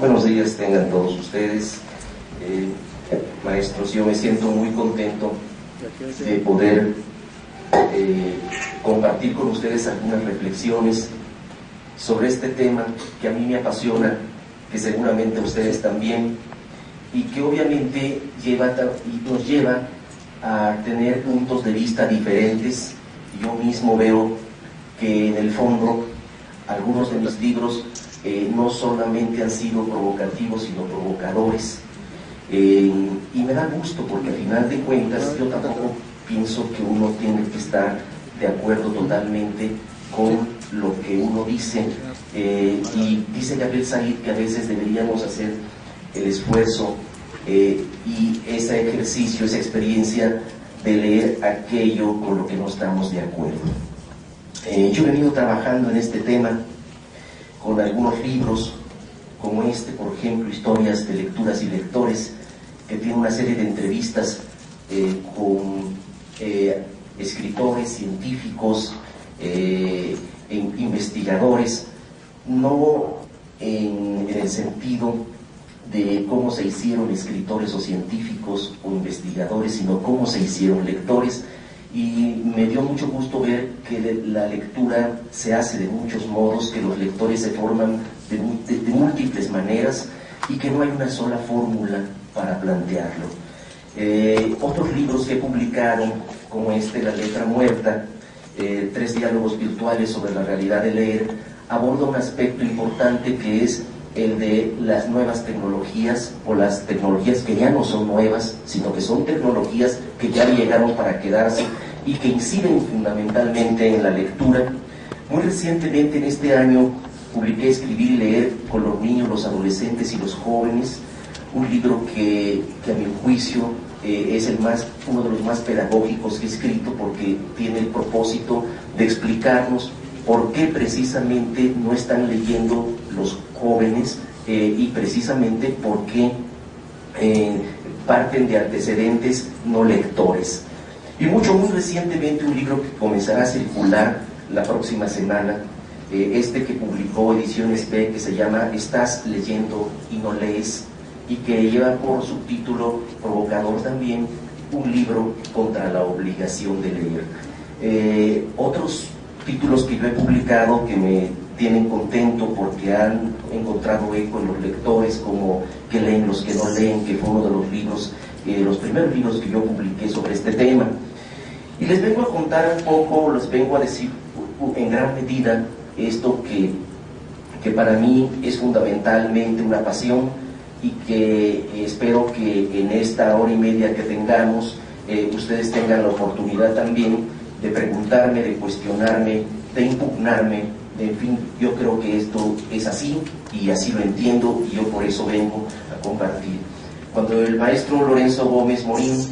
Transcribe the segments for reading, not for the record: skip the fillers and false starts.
Buenos días tengan todos ustedes. Maestros, yo me siento muy contento de poder compartir con ustedes algunas reflexiones sobre este tema que a mí me apasiona, que seguramente a ustedes también, y que obviamente nos lleva a tener puntos de vista diferentes. Yo mismo veo que en el fondo algunos de mis libros no solamente han sido provocativos, sino provocadores. Y me da gusto porque al final de cuentas yo tampoco pienso que uno tiene que estar de acuerdo totalmente con lo que uno dice. Y dice Gabriel Said que a veces deberíamos hacer el esfuerzo y ese ejercicio, esa experiencia de leer aquello con lo que no estamos de acuerdo. Yo he venido trabajando en este tema con algunos libros como este, por ejemplo, Historias de lecturas y lectores, que tiene una serie de entrevistas con escritores, científicos, investigadores, no en el sentido de cómo se hicieron escritores o científicos o investigadores, sino cómo se hicieron lectores. Y me dio mucho gusto ver que la lectura se hace de muchos modos, que los lectores se forman de múltiples maneras y que no hay una sola fórmula para plantearlo. Otros libros que he publicado, como este, La letra muerta, 3 diálogos virtuales sobre la realidad de leer, aborda un aspecto importante que es el de las nuevas tecnologías, o las tecnologías que ya no son nuevas, sino que son tecnologías que ya llegaron para quedarse y que inciden fundamentalmente en la lectura. Muy recientemente, en este año, publiqué Escribir y leer con los niños, los adolescentes y los jóvenes, un libro que a mi juicio es uno de los más pedagógicos que he escrito, porque tiene el propósito de explicarnos por qué precisamente no están leyendo los jóvenes y precisamente por qué parten de antecedentes no lectores. Y muy recientemente un libro que comenzará a circular la próxima semana, que publicó Ediciones B, que se llama Estás leyendo y no lees, y que lleva por subtítulo provocador también, un libro contra la obligación de leer. Otros títulos que yo he publicado que me tienen contento porque han encontrado eco en los lectores, como ¿Qué leen los que no leen?, que fue uno de los libros, los primeros libros que yo publiqué sobre este tema. Y les vengo a contar un poco, les vengo a decir en gran medida esto que para mí es fundamentalmente una pasión, y que espero que en esta hora y media que tengamos, ustedes tengan la oportunidad también de preguntarme, de cuestionarme, de impugnarme. En fin, yo creo que esto es así y así lo entiendo, y yo por eso vengo a compartir. Cuando el maestro Lorenzo Gómez Morín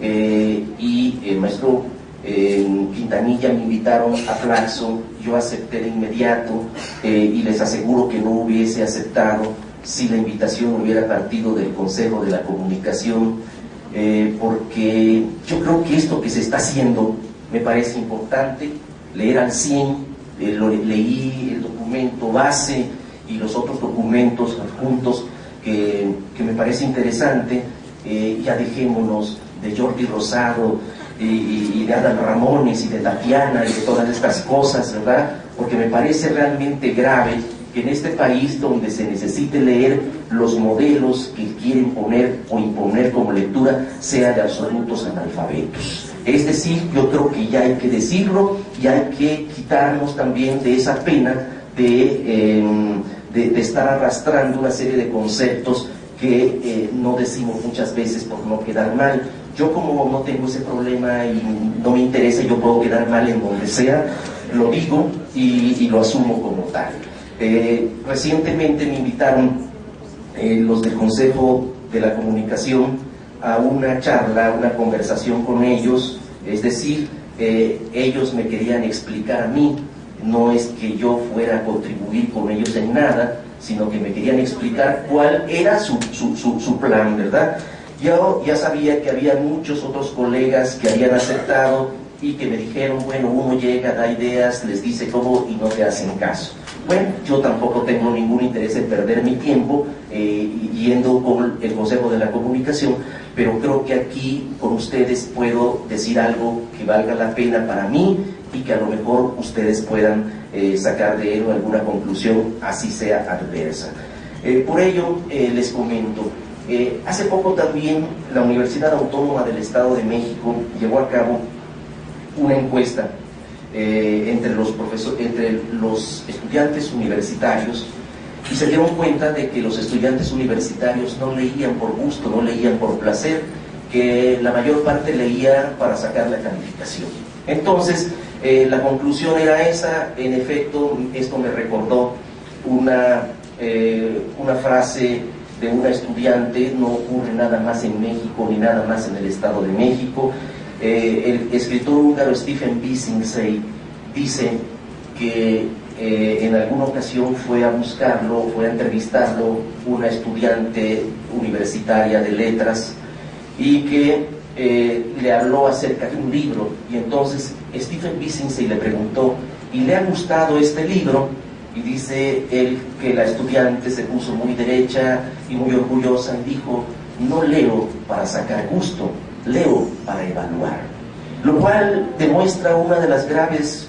y el maestro Quintanilla me invitaron a Flaxo, yo acepté de inmediato, y les aseguro que no hubiese aceptado si la invitación hubiera partido del Consejo de la Comunicación, porque yo creo que esto que se está haciendo me parece importante. Leer al 100, leí el documento base y los otros documentos adjuntos que me parece interesante. Ya dejémonos de Jordi Rosado y de Adal Ramones y de Tatiana y de todas estas cosas, ¿verdad? Porque me parece realmente grave que en este país, donde se necesite leer, los modelos que quieren poner o imponer como lectura sea de absolutos analfabetos. Es decir, yo creo que ya hay que decirlo, y hay que quitarnos también de esa pena de estar arrastrando una serie de conceptos que no decimos muchas veces por no quedar mal. Yo, como no tengo ese problema y no me interesa, yo puedo quedar mal en donde sea, lo digo y lo asumo como tal. Recientemente me invitaron los del Consejo de la Comunicación a una charla, una conversación con ellos. Es decir, ellos me querían explicar a mí, no es que yo fuera a contribuir con ellos en nada, sino que me querían explicar cuál era su plan, ¿verdad? Yo ya sabía que había muchos otros colegas que habían aceptado y que me dijeron, bueno, uno llega, da ideas, les dice cómo y no te hacen caso. Bueno, yo tampoco tengo ningún interés en perder mi tiempo yendo con el Consejo de la Comunicación, pero creo que aquí con ustedes puedo decir algo que valga la pena para mí y que a lo mejor ustedes puedan sacar de él alguna conclusión, así sea adversa. Por ello, les comento, hace poco también la Universidad Autónoma del Estado de México llevó a cabo una encuesta entre los estudiantes universitarios, y se dieron cuenta de que los estudiantes universitarios no leían por gusto, no leían por placer, que la mayor parte leía para sacar la calificación. Entonces, la conclusión era esa. En efecto, esto me recordó una frase de una estudiante. No ocurre nada más en México ni nada más en el Estado de México. El escritor húngaro Stephen Bizinsey dice que en alguna ocasión fue a buscarlo, fue a entrevistarlo una estudiante universitaria de letras, y que le habló acerca de un libro, y entonces Stephen Bizinsey le preguntó: ¿y le ha gustado este libro? Y dice él que la estudiante se puso muy derecha y muy orgullosa y dijo: no leo para sacar gusto, leo para evaluar. Lo cual demuestra los graves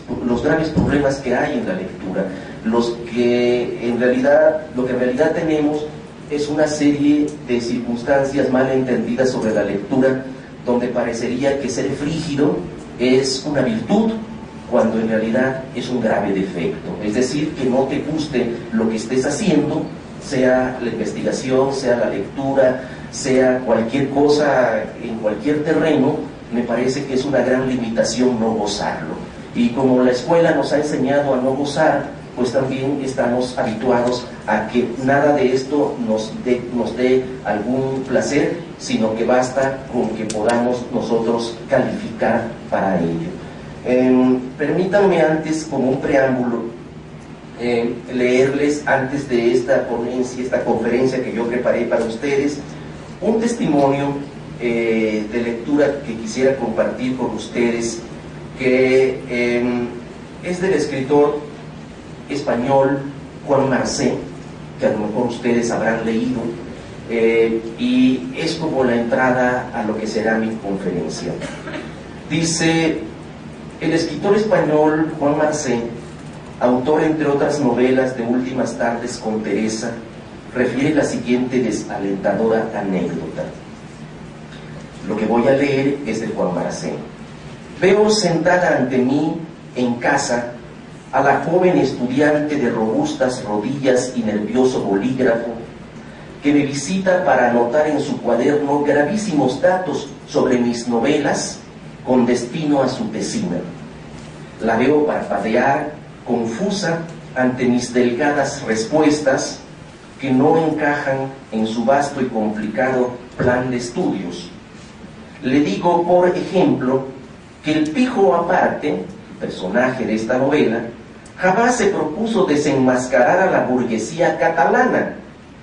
problemas que hay en la lectura. Lo que en realidad tenemos es una serie de circunstancias mal entendidas sobre la lectura, donde parecería que ser frígido es una virtud, cuando en realidad es un grave defecto. Es decir, que no te guste lo que estés haciendo, sea la investigación, sea la lectura, sea cualquier cosa en cualquier terreno. Me parece que es una gran limitación no gozarlo. Y como la escuela nos ha enseñado a no gozar, pues también estamos habituados a que nada de esto nos dé algún placer, sino que basta con que podamos nosotros calificar para ello. Permítanme antes, como un preámbulo, leerles antes de esta ponencia, esta conferencia que yo preparé para ustedes, un testimonio de lectura que quisiera compartir con ustedes, que es del escritor español Juan Marcé, que a lo mejor ustedes habrán leído, y es como la entrada a lo que será mi conferencia. Dice: el escritor español Juan Marcé, autor entre otras novelas de Últimas tardes con Teresa, refiere la siguiente desalentadora anécdota. Lo que voy a leer es de Juan Marcé. Veo sentada ante mí en casa a la joven estudiante de robustas rodillas y nervioso bolígrafo, que me visita para anotar en su cuaderno gravísimos datos sobre mis novelas con destino a su tesina. La veo parpadear, confusa, ante mis delgadas respuestas que no encajan en su vasto y complicado plan de estudios. Le digo, por ejemplo, que el pijo aparte, el personaje de esta novela, jamás se propuso desenmascarar a la burguesía catalana,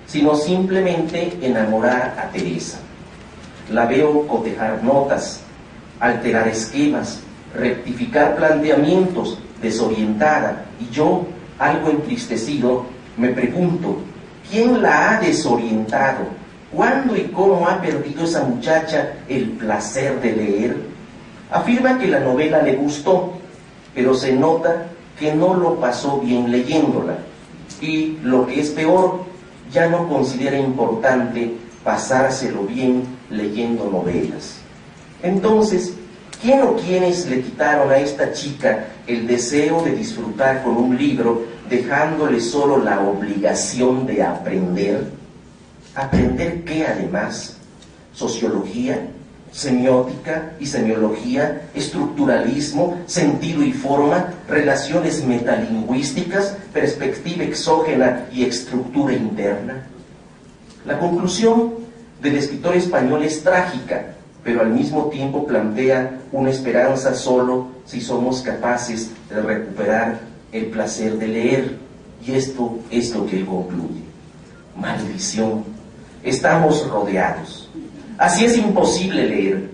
sino simplemente enamorar a Teresa. La veo cotejar notas, alterar esquemas, rectificar planteamientos, desorientada, y yo, algo entristecido, me pregunto: ¿quién la ha desorientado? ¿Cuándo y cómo ha perdido esa muchacha el placer de leer? Afirma que la novela le gustó, pero se nota que no lo pasó bien leyéndola, y lo que es peor, ya no considera importante pasárselo bien leyendo novelas. Entonces, ¿quién o quiénes le quitaron a esta chica el deseo de disfrutar con un libro, dejándole solo la obligación de aprender? ¿Aprender qué además? Sociología, semiótica y semiología, estructuralismo, sentido y forma, relaciones metalingüísticas, perspectiva exógena y estructura interna. La conclusión del escritor español es trágica, pero al mismo tiempo plantea una esperanza solo si somos capaces de recuperar el placer de leer. Y esto es lo que él concluye. Maldición, estamos rodeados. Así es imposible leer.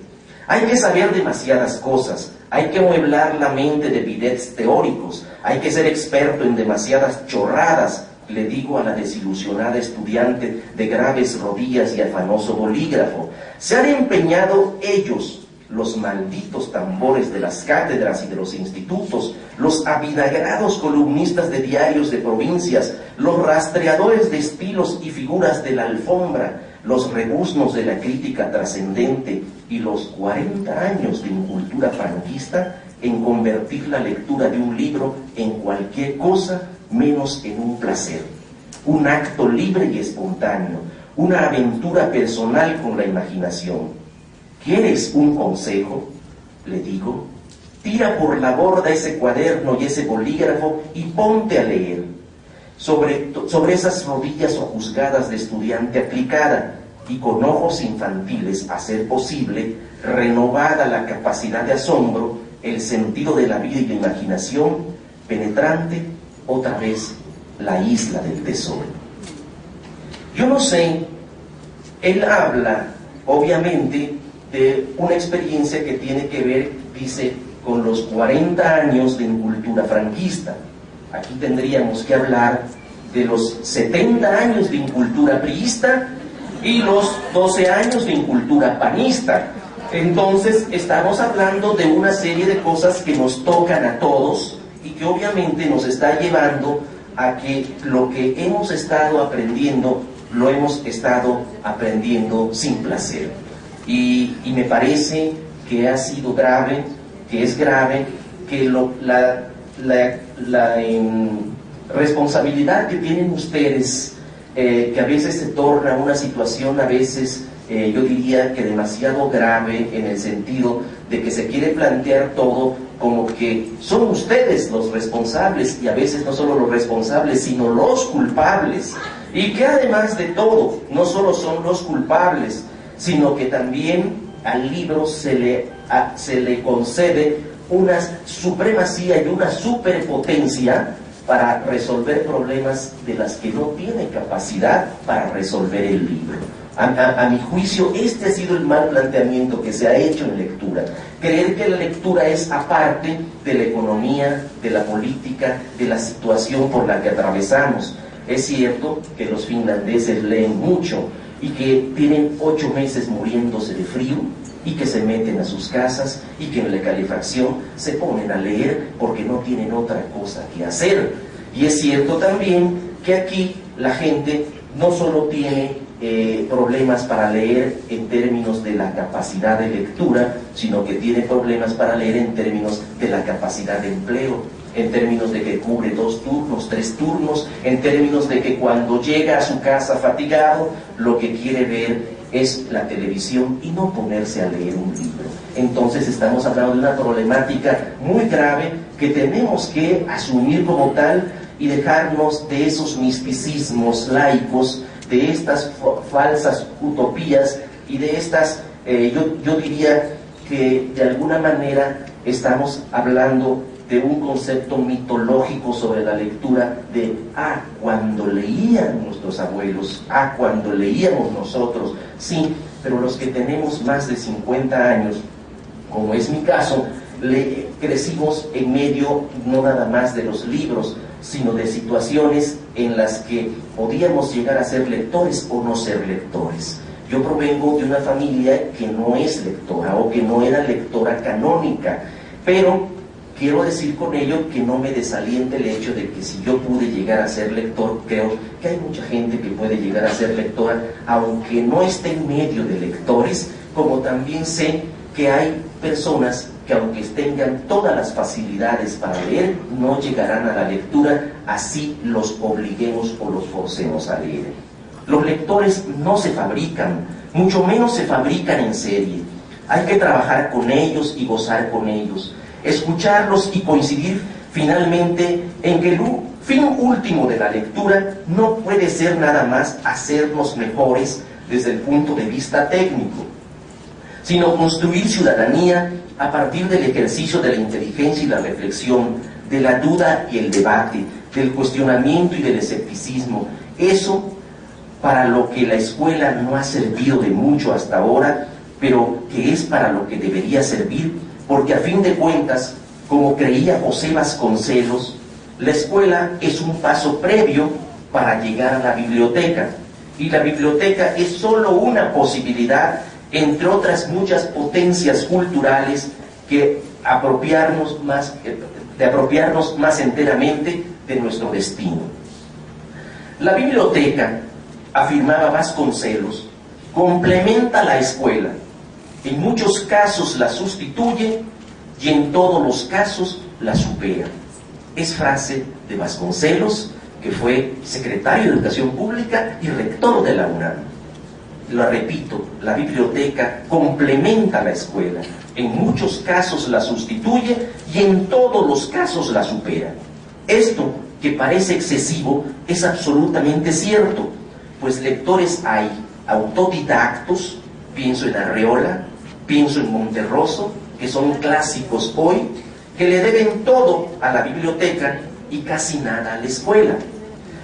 Hay que saber demasiadas cosas, hay que mueblar la mente de bidets teóricos, hay que ser experto en demasiadas chorradas, le digo a la desilusionada estudiante de graves rodillas y afanoso bolígrafo. Se han empeñado ellos, los malditos tambores de las cátedras y de los institutos, los avinagrados columnistas de diarios de provincias, los rastreadores de estilos y figuras de la alfombra, los rebuznos de la crítica trascendente y los 40 años de incultura franquista en convertir la lectura de un libro en cualquier cosa menos en un placer, un acto libre y espontáneo, una aventura personal con la imaginación. ¿Quieres un consejo? Le digo, tira por la borda ese cuaderno y ese bolígrafo y ponte a leer. Sobre esas rodillas ojuzgadas de estudiante aplicada y con ojos infantiles, a ser posible, renovada la capacidad de asombro, el sentido de la vida y la imaginación, penetrante, otra vez, la isla del tesoro. Yo no sé, él habla, obviamente, de una experiencia que tiene que ver, dice, con los 40 años de incultura franquista. Aquí tendríamos que hablar de los 70 años de incultura priista y los 12 años de incultura panista. Entonces estamos hablando de una serie de cosas que nos tocan a todos y que obviamente nos está llevando a que lo que hemos estado aprendiendo, lo hemos estado aprendiendo sin placer. Y me parece que ha sido grave, que es grave, que la responsabilidad que tienen ustedes, que a veces se torna una situación, a veces yo diría que demasiado grave, en el sentido de que se quiere plantear todo como que son ustedes los responsables, y a veces no solo los responsables, sino los culpables, y que además de todo, no solo son los culpables, sino que también al libro se le concede una supremacía y una superpotencia para resolver problemas de las que no tiene capacidad para resolver el libro. A mi juicio, este ha sido el mal planteamiento que se ha hecho en lectura. Creer que la lectura es aparte de la economía, de la política, de la situación por la que atravesamos. Es cierto que los finlandeses leen mucho y que tienen 8 meses muriéndose de frío y que se meten a sus casas y que en la calefacción se ponen a leer porque no tienen otra cosa que hacer. Y es cierto también que aquí la gente no solo tiene problemas para leer en términos de la capacidad de lectura, sino que tiene problemas para leer en términos de la capacidad de empleo, en términos de que cubre 2 turnos, 3 turnos, en términos de que cuando llega a su casa fatigado, lo que quiere ver es la televisión y no ponerse a leer un libro. Entonces estamos hablando de una problemática muy grave que tenemos que asumir como tal y dejarnos de esos misticismos laicos, de estas falsas utopías y de estas, yo diría que de alguna manera estamos hablando de un concepto mitológico sobre la lectura de, cuando leían nuestros abuelos, cuando leíamos nosotros, sí, pero los que tenemos más de 50 años, como es mi caso, crecimos en medio no nada más de los libros, sino de situaciones en las que podíamos llegar a ser lectores o no ser lectores. Yo provengo de una familia que no es lectora o que no era lectora canónica, pero quiero decir con ello que no me desaliente el hecho de que si yo pude llegar a ser lector, creo que hay mucha gente que puede llegar a ser lectora, aunque no esté en medio de lectores, como también sé que hay personas que aunque tengan todas las facilidades para leer, no llegarán a la lectura, así los obliguemos o los forcemos a leer. Los lectores no se fabrican, mucho menos se fabrican en serie. Hay que trabajar con ellos y gozar con ellos, escucharlos y coincidir finalmente en que el fin último de la lectura no puede ser nada más hacernos mejores desde el punto de vista técnico, sino construir ciudadanía a partir del ejercicio de la inteligencia y la reflexión, de la duda y el debate, del cuestionamiento y del escepticismo. Eso para lo que la escuela no ha servido de mucho hasta ahora, pero que es para lo que debería servir, porque a fin de cuentas, como creía José Vasconcelos, la escuela es un paso previo para llegar a la biblioteca, y la biblioteca es solo una posibilidad entre otras muchas potencias culturales de apropiarnos más enteramente de nuestro destino. La biblioteca, afirmaba Vasconcelos, complementa la escuela, en muchos casos la sustituye y en todos los casos la supera. Es frase de Vasconcelos, que fue secretario de Educación Pública y rector de la UNAM. Lo repito, la biblioteca complementa la escuela, en muchos casos la sustituye y en todos los casos la supera. Esto, que parece excesivo, es absolutamente cierto, pues lectores hay autodidactos, pienso en Arreola, pienso en Monterroso, que son clásicos hoy, que le deben todo a la biblioteca y casi nada a la escuela.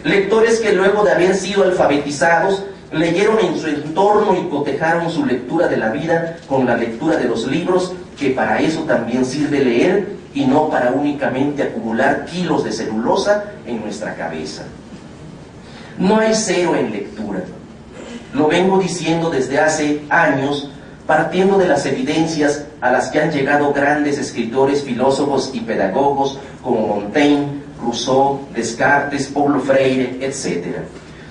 Lectores que luego de haber sido alfabetizados, leyeron en su entorno y cotejaron su lectura de la vida con la lectura de los libros, que para eso también sirve leer y no para únicamente acumular kilos de celulosa en nuestra cabeza. No hay cero en lectura. Lo vengo diciendo desde hace años, partiendo de las evidencias a las que han llegado grandes escritores, filósofos y pedagogos como Montaigne, Rousseau, Descartes, Paulo Freire, etc.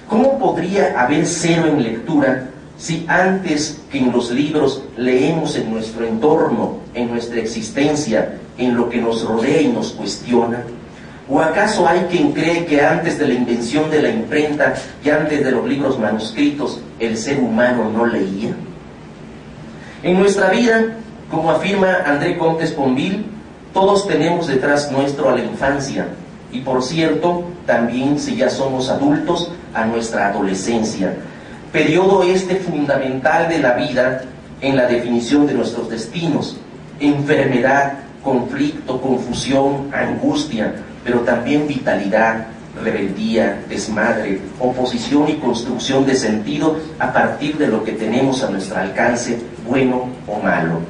¿Cómo podría haber cero en lectura si antes que en los libros leemos en nuestro entorno, en nuestra existencia, en lo que nos rodea y nos cuestiona? ¿O acaso hay quien cree que antes de la invención de la imprenta y antes de los libros manuscritos el ser humano no leía? En nuestra vida, como afirma André Comte Sponville, todos tenemos detrás nuestro a la infancia, y por cierto, también si ya somos adultos, a nuestra adolescencia, periodo este fundamental de la vida en la definición de nuestros destinos: enfermedad, conflicto, confusión, angustia, pero también vitalidad, rebeldía, desmadre, oposición y construcción de sentido a partir de lo que tenemos a nuestro alcance, bueno o malo.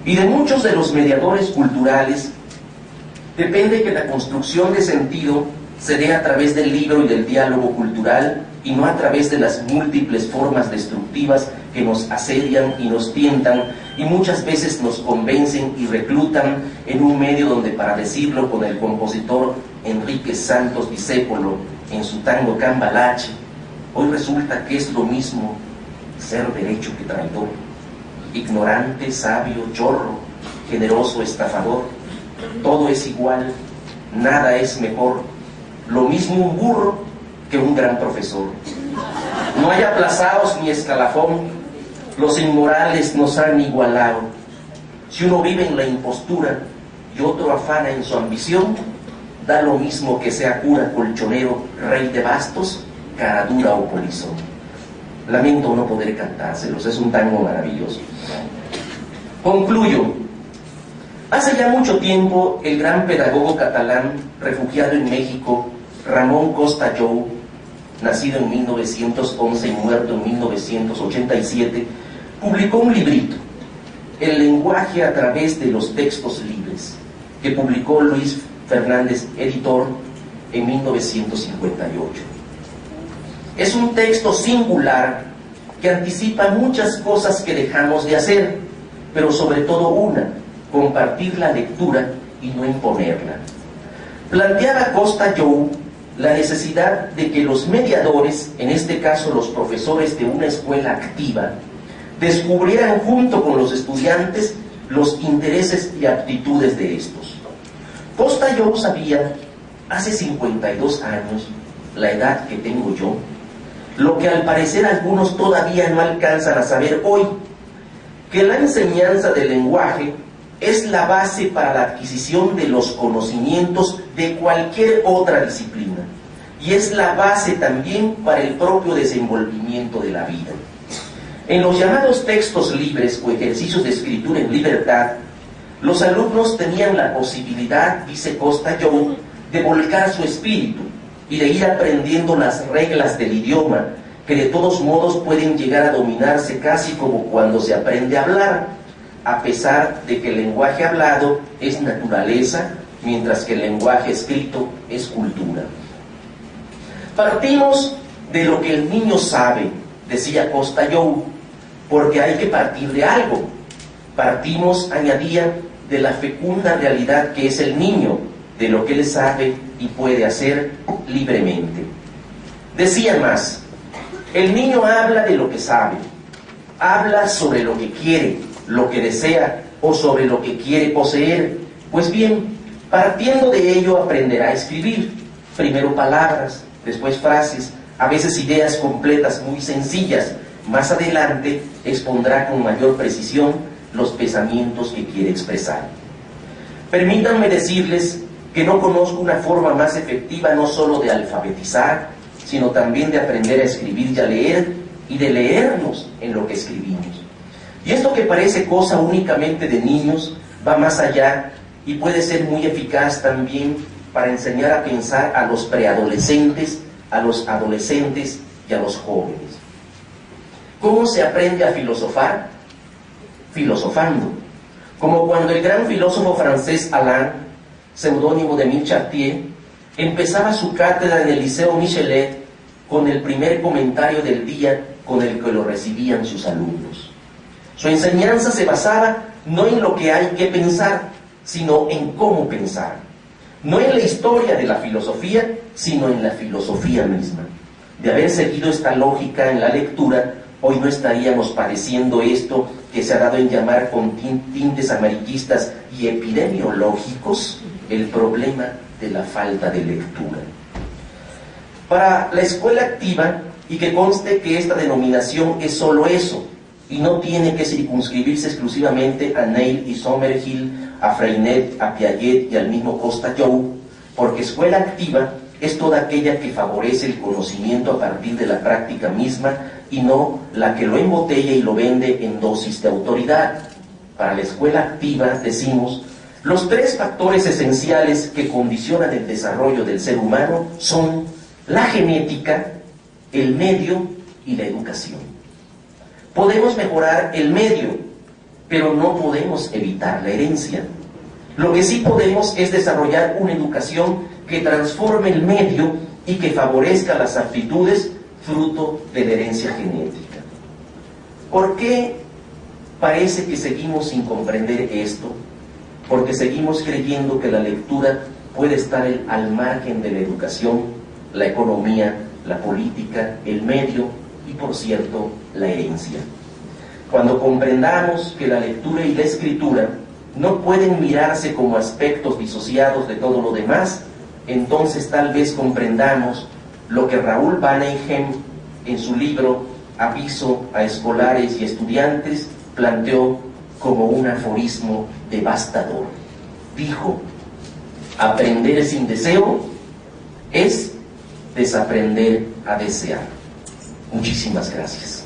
Y de muchos de los mediadores culturales depende que la construcción de sentido se dé a través del libro y del diálogo cultural, y no a través de las múltiples formas destructivas que nos asedian y nos tientan, y muchas veces nos convencen y reclutan en un medio donde, para decirlo con el compositor Enrique Santos Discépolo en su tango Cambalache, hoy resulta que es lo mismo ser derecho que traidor, ignorante, sabio, chorro, generoso, estafador. Todo es igual, nada es mejor, lo mismo un burro que un gran profesor. No hay aplazados ni escalafón, los inmorales nos han igualado. Si uno vive en la impostura y otro afana en su ambición, da lo mismo que sea cura, colchonero, rey de bastos, cara dura o polizón. Lamento no poder cantárselos, es un tango maravilloso. Concluyo. Hace ya mucho tiempo, el gran pedagogo catalán, refugiado en México, Ramón Costa Jou, nacido en 1911 y muerto en 1987, publicó un librito, El lenguaje a través de los textos libres, que publicó Luis Fernández, editor, en 1958. Es un texto singular que anticipa muchas cosas que dejamos de hacer, pero sobre todo una: compartir la lectura y no imponerla. Planteaba Costa Jou la necesidad de que los mediadores, en este caso los profesores de una escuela activa, descubrieran junto con los estudiantes los intereses y aptitudes de estos. Costa Jou sabía, hace 52 años, la edad que tengo yo, lo que al parecer algunos todavía no alcanzan a saber hoy, que la enseñanza del lenguaje es la base para la adquisición de los conocimientos de cualquier otra disciplina, y es la base también para el propio desenvolvimiento de la vida. En los llamados textos libres o ejercicios de escritura en libertad, los alumnos tenían la posibilidad, dice Costa Jou, de volcar su espíritu y de ir aprendiendo las reglas del idioma, que de todos modos pueden llegar a dominarse casi como cuando se aprende a hablar, a pesar de que el lenguaje hablado es naturaleza, mientras que el lenguaje escrito es cultura. Partimos de lo que el niño sabe, decía Costa Joe, porque hay que partir de algo. Partimos, añadía, de la fecunda realidad que es el niño, de lo que él sabe y puede hacer libremente. Decía más, el niño habla de lo que sabe, habla sobre lo que quiere, lo que desea o sobre lo que quiere poseer. Pues bien, partiendo de ello aprenderá a escribir, primero palabras, después frases, a veces ideas completas muy sencillas. Más adelante expondrá con mayor precisión los pensamientos que quiere expresar. Permítanme decirles que no conozco una forma más efectiva no solo de alfabetizar, sino también de aprender a escribir y a leer, y de leernos en lo que escribimos. Y esto que parece cosa únicamente de niños, va más allá y puede ser muy eficaz también para enseñar a pensar a los preadolescentes, a los adolescentes y a los jóvenes. ¿Cómo se aprende a filosofar? Filosofando. Como cuando el gran filósofo francés Alain, seudónimo de Émile Chartier, empezaba su cátedra en el Liceo Michelet con el primer comentario del día con el que lo recibían sus alumnos. Su enseñanza se basaba no en lo que hay que pensar, sino en cómo pensar. No en la historia de la filosofía, sino en la filosofía misma. De haber seguido esta lógica en la lectura, hoy no estaríamos padeciendo esto que se ha dado en llamar con tintes amarillistas y epidemiológicos, el problema de la falta de lectura. Para la escuela activa, y que conste que esta denominación es solo eso, y no tiene que circunscribirse exclusivamente a Neil y Summerhill, a Freinet, a Piaget y al mismo Costa Joe, porque escuela activa es toda aquella que favorece el conocimiento a partir de la práctica misma y no la que lo embotella y lo vende en dosis de autoridad. Para la escuela activa, decimos, los tres factores esenciales que condicionan el desarrollo del ser humano son la genética, el medio y la educación. Podemos mejorar el medio, pero no podemos evitar la herencia. Lo que sí podemos es desarrollar una educación que transforme el medio y que favorezca las aptitudes fruto de la herencia genética. ¿Por qué parece que seguimos sin comprender esto? Porque seguimos creyendo que la lectura puede estar al margen de la educación, la economía, la política, el medio y, por cierto, la herencia. Cuando comprendamos que la lectura y la escritura no pueden mirarse como aspectos disociados de todo lo demás, entonces tal vez comprendamos lo que Raúl Vaneigem en su libro Aviso a escolares y estudiantes planteó como un aforismo devastador. Dijo, aprender sin deseo es desaprender a desear. Muchísimas gracias.